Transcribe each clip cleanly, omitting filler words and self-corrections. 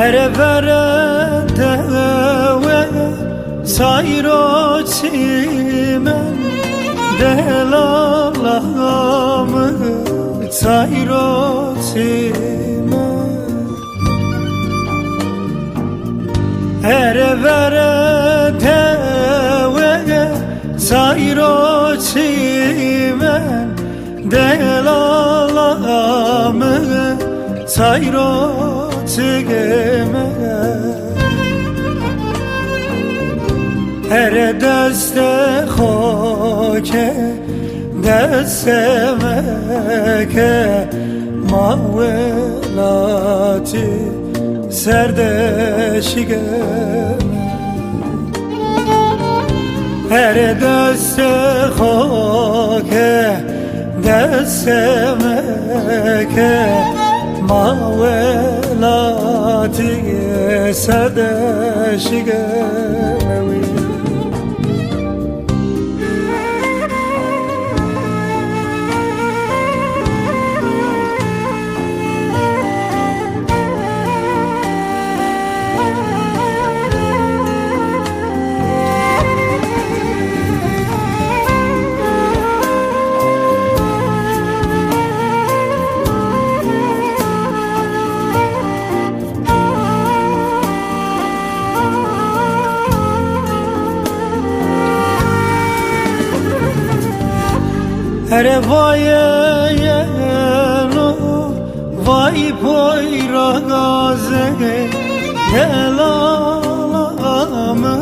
Ere vere dewe sayro çimen delalamı sayro çimen Ere vere dewe sayro çimen delalamı sayro çigeme her deste khoke destemeke mavelati serdeşige her deste khoke destemeke mavelati serdeşige Ere vay yeno vay poyra gaze delalamı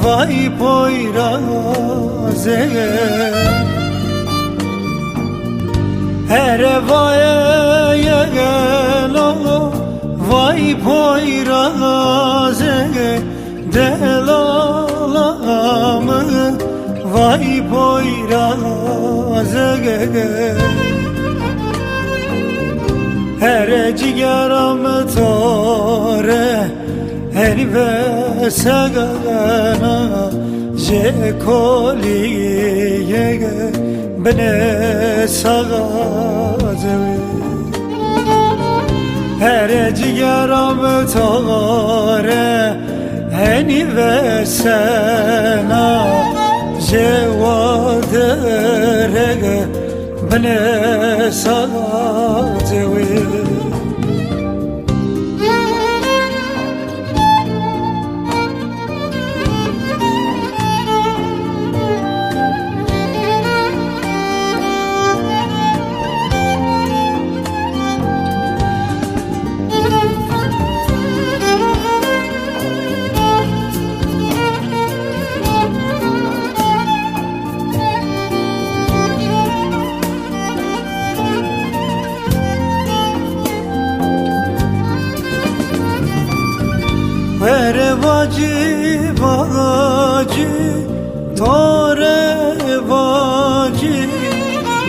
vay poyra gaze Ere vay yeno vay poyra gaze delalamı vay poyrazege her cigaram tore her vesagana je koliye bene sagaze her cigaram tore her vesana Cevaderege bene sagazevi Vere vacı vacı tore vacı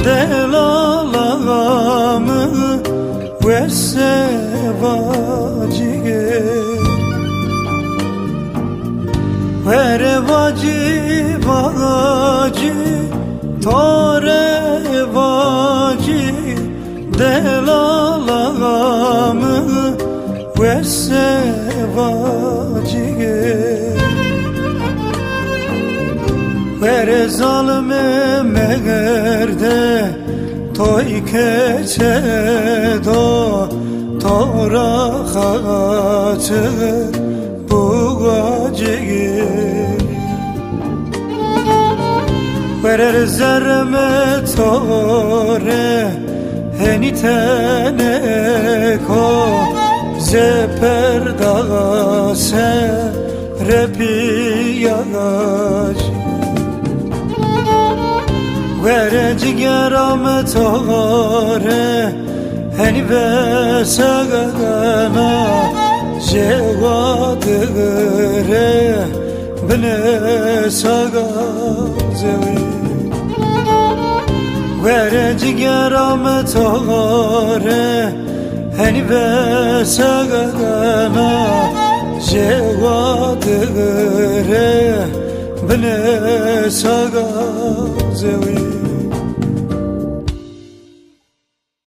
delalamı vese vacı Vere vacı vacı tore vacı delalamı vese vacige Vere zalime megerde toy keçe do tora xaçı bu vacige Vere zerme tore henitene ko Zeperdağa serepi yanaş Vere cigeram tore Hani ve sagana Jewadere Bine saga zewi Vere cigara tore Hani ve sagana Jewadere Bine saga zewi